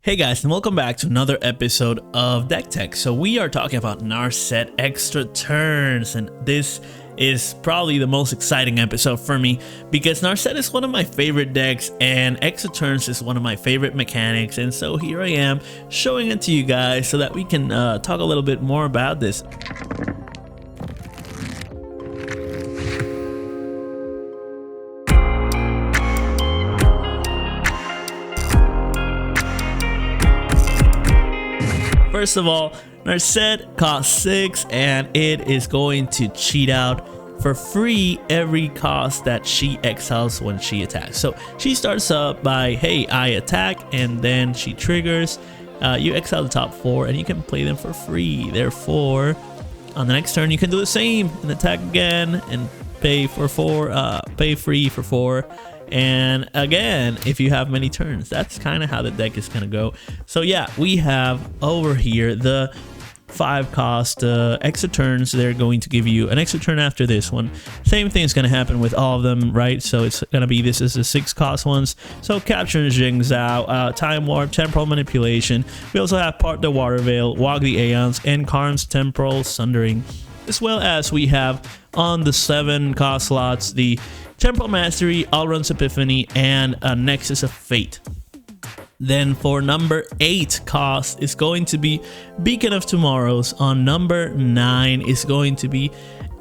Hey guys, and welcome back to another episode of Deck Tech. So we are talking about Narset extra turns, and this is probably the most exciting episode for me because Narset is one of my favorite decks and extra turns is one of my favorite mechanics, and so here I am showing it to you guys so that we can talk a little bit more about this. First of all, Narset costs 6 and it is going to cheat out for free every cost that she exiles when she attacks. So she starts up by, hey, I attack, and then she triggers. You exile the top 4 and you can play them for free. Therefore, on the next turn you can do the same and attack again and pay for 4, pay free for 4. And again, if you have many turns, that's kind of how the deck is going to go. So yeah, we have over here the 5 cost extra turns. They're going to give you an extra turn after this one. Same thing is going to happen with all of them, right? So it's going to be, this is the 6 cost ones. So Capture and Jing Zhao, Time Warp, Temporal Manipulation. We also have Part the Water Veil, Walk the Aeons, and Karn's Temporal Sundering. As well as we have on the 7 cost slots the Temporal Mastery, Allrun's Epiphany, and a Nexus of Fate. Then for number 8 cost is going to be Beacon of Tomorrows. On number 9 is going to be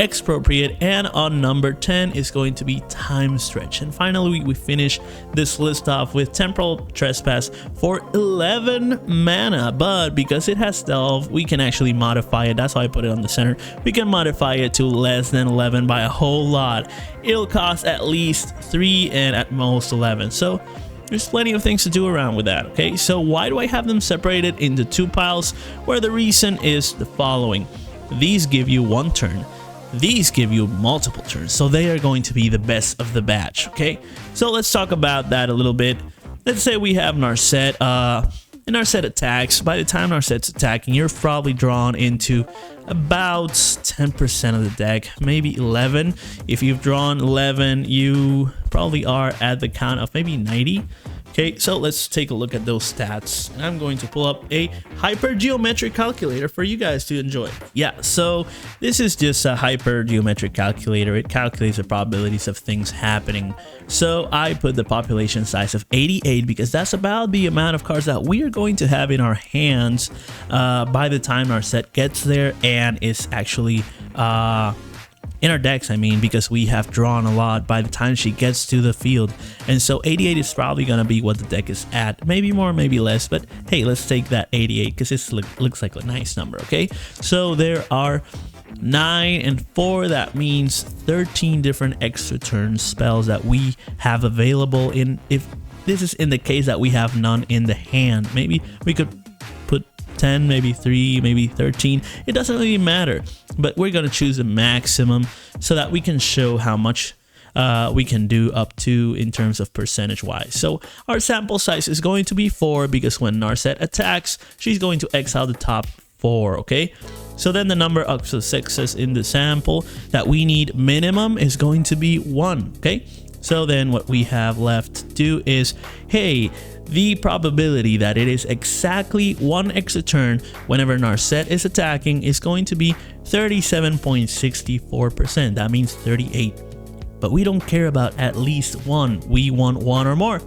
Expropriate, and on number 10 is going to be Time Stretch. And finally we finish this list off with Temporal Trespass for 11 mana, but because it has Delve, we can actually modify it. That's why I put it on the center. We can modify it to less than 11 by a whole lot. It'll cost at least 3 and at most 11. So there's plenty of things to do around with that, okay? So why do I have them separated into 2 piles? Where the reason is the following. These give you 1 turn. These give you multiple turns, so they are going to be the best of the batch, okay? So let's talk about that a little bit. Let's say we have Narset, and Narset attacks. By the time Narset's attacking, you're probably drawn into about 10% of the deck, maybe 11. If you've drawn 11, you probably are at the count of maybe 90. Okay, so let's take a look at those stats. And I'm going to pull up a hypergeometric calculator for you guys to enjoy. Yeah, so this is just a hypergeometric calculator. It calculates the probabilities of things happening. So I put the population size of 88 because that's about the amount of cards that we are going to have in our hands by the time our set gets there and is actually in our decks, I mean, because we have drawn a lot by the time she gets to the field. And so 88 is probably going to be what the deck is at. Maybe more, maybe less, but hey, let's take that 88 because it looks like a nice number, okay? So there are 9 and 4. That means 13 different extra turn spells that we have available in, if this is in the case that we have none in the hand. Maybe we could put 10, maybe 3, maybe 13. It doesn't really matter, but we're going to choose the maximum so that we can show how much we can do up to in terms of percentage wise. So our sample size is going to be 4 because when Narset attacks, she's going to exile the top 4, okay? So then the number of successes in the sample that we need minimum is going to be 1, okay? So then what we have left to do is, hey, the probability that it is exactly 1 extra turn whenever Narset is attacking is going to be 37.64%. That means 38. But we don't care about at least 1. We want 1 or more.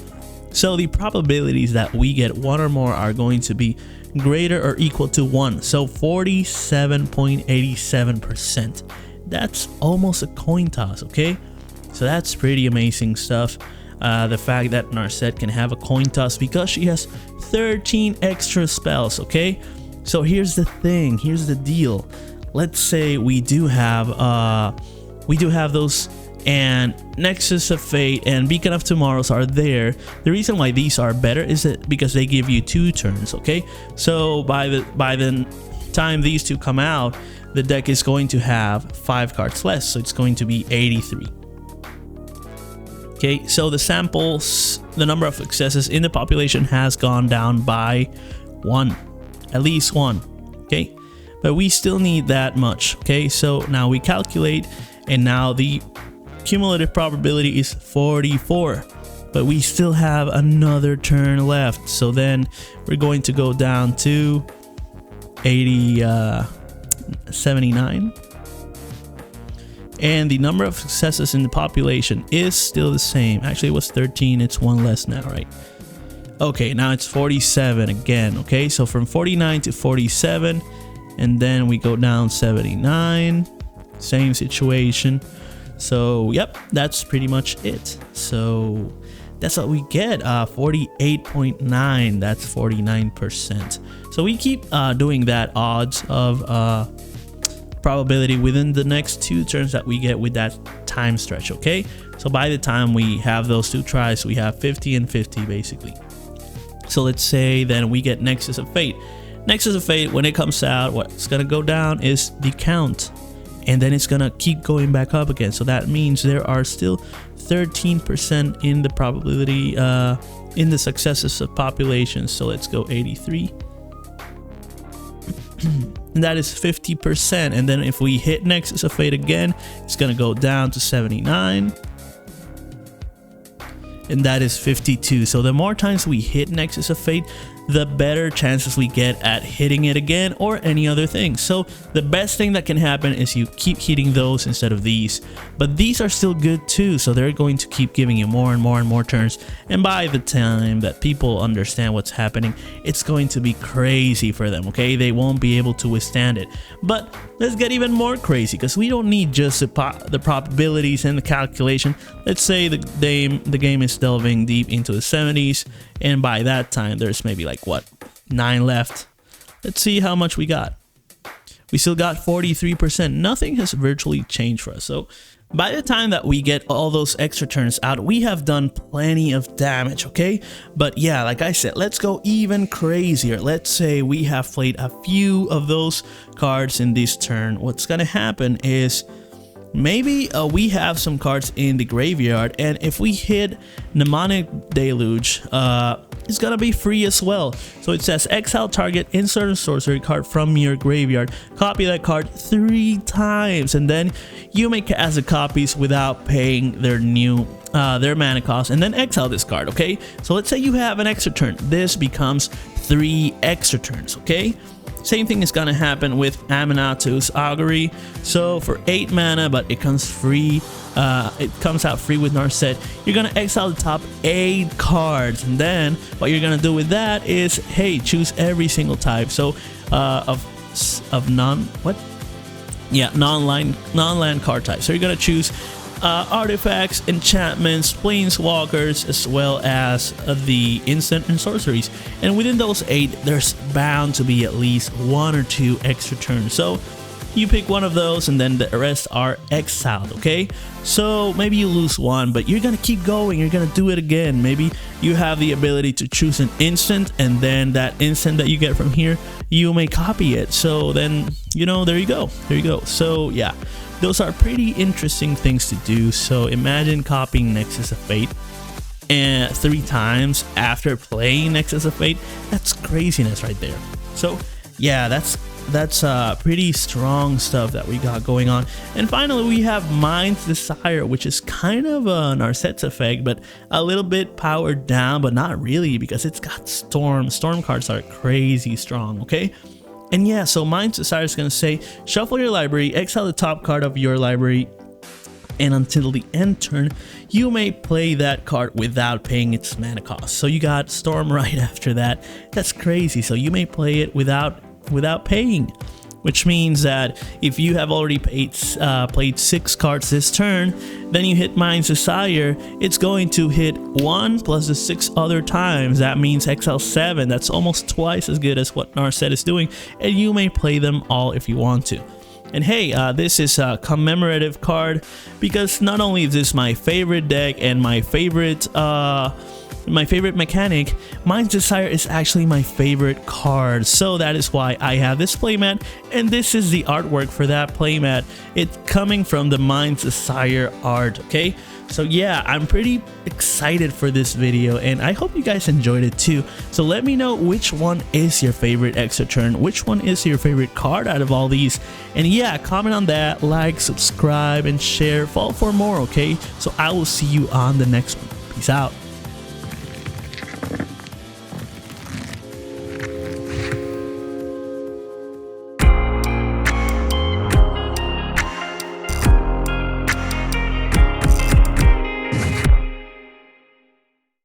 So the probabilities that we get 1 or more are going to be greater or equal to 1. So 47.87%. That's almost a coin toss, okay? So that's pretty amazing stuff. The fact that Narset can have a coin toss because she has 13 extra spells, okay? So here's the thing, here's the deal. Let's say we do have those, and Nexus of Fate and Beacon of Tomorrows are there. The reason why these are better is that because they give you 2 turns, okay? So by the time these 2 come out, the deck is going to have 5 cards less, so it's going to be 83. Okay, so the samples, the number of successes in the population has gone down by 1, at least 1, okay? But we still need that much, okay? So now we calculate, and now the cumulative probability is 44. but we still have another turn left. So then we're going to go down to 79. And the number of successes in the population is still the same. Actually, it was 13. It's one less now, right? Okay, now it's 47 again. Okay, so from 49 to 47, and then we go down 79. Same situation. So yep, that's pretty much it. So that's what we get. 48.9. That's 49%. So we keep doing that odds of probability within the next 2 turns that we get with that time stretch. Okay, so by the time we have those 2 tries, we have 50 and 50 basically. So let's say then we get Nexus of Fate. Nexus of Fate, when it comes out, what's gonna go down is the count, and then it's gonna keep going back up again. So that means there are still 13% in the probability in the successes of population. So let's go 83. And that is 50%. And then if we hit Nexus of Fate again, it's gonna go down to 79. And that is 52. So the more times we hit Nexus of Fate, the better chances we get at hitting it again or any other thing. So the best thing that can happen is you keep hitting those instead of these, but these are still good too, so they're going to keep giving you more and more and more turns, and by the time that people understand what's happening, it's going to be crazy for them. Okay, they won't be able to withstand it. But let's get even more crazy, because we don't need just the probabilities and the calculation. Let's say the game is delving deep into the 70s, and by that time there's maybe like what, 9 left. Let's see how much we got. We still got 43%. Nothing has virtually changed for us. So by the time that we get all those extra turns out, we have done plenty of damage. Okay, but yeah, like I said, let's go even crazier. Let's say we have played a few of those cards in this turn. What's gonna happen is maybe we have some cards in the graveyard, and if we hit Mnemonic Deluge, it's gonna be free as well. So it says exile target insert a sorcery card from your graveyard, copy that card 3 times, and then you may cast the copies without paying their mana cost, and then exile this card. Okay, so let's say you have an extra turn, this becomes 3 extra turns. Okay, same thing is gonna happen with Aminatu's Augury. So for 8 mana, but it comes free, it comes out free with Narset, you're gonna exile the top 8 cards, and then what you're gonna do with that is, hey, choose every single type. So of non-land card type. So you're gonna choose artifacts, enchantments, planeswalkers, as well as the instant and sorceries. And within those 8, there's bound to be at least 1 or 2 extra turns. So you pick one of those, and then the rest are exiled. Okay, so maybe you lose one, but you're gonna keep going, you're gonna do it again. Maybe you have the ability to choose an instant, and then that instant that you get from here, you may copy it. So then, you know, there you go. So yeah, those are pretty interesting things to do. So imagine copying Nexus of Fate and 3 times after playing Nexus of Fate. That's craziness right there. So yeah, that's pretty strong stuff that we got going on. And finally, we have Mind's Desire, which is kind of a Narset's effect, but a little bit powered down, but not really, because it's got Storm. Storm cards are crazy strong. Okay, and yeah, so Mind's Desire is going to say, shuffle your library, exile the top card of your library, and until the end turn, you may play that card without paying its mana cost. So you got Storm right after that. That's crazy. So you may play it without paying, which means that if you have already played 6 cards this turn, then you hit Mind's Desire, it's going to hit 1 plus the 6 other times. That means exile 7. That's almost twice as good as what Narset is doing, and you may play them all if you want to. And hey, this is a commemorative card, because not only is this my favorite deck and my favorite mechanic, Mind's Desire is actually my favorite card. So that is why I have this playmat, and this is the artwork for that playmat. It's coming from the Mind's Desire art. Okay, so yeah, I'm pretty excited for this video, and I hope you guys enjoyed it too. So let me know which one is your favorite extra turn, which one is your favorite card out of all these, and yeah, comment on that, like, subscribe, and share. Follow for more. Okay, so I will see you on the next one. Peace out.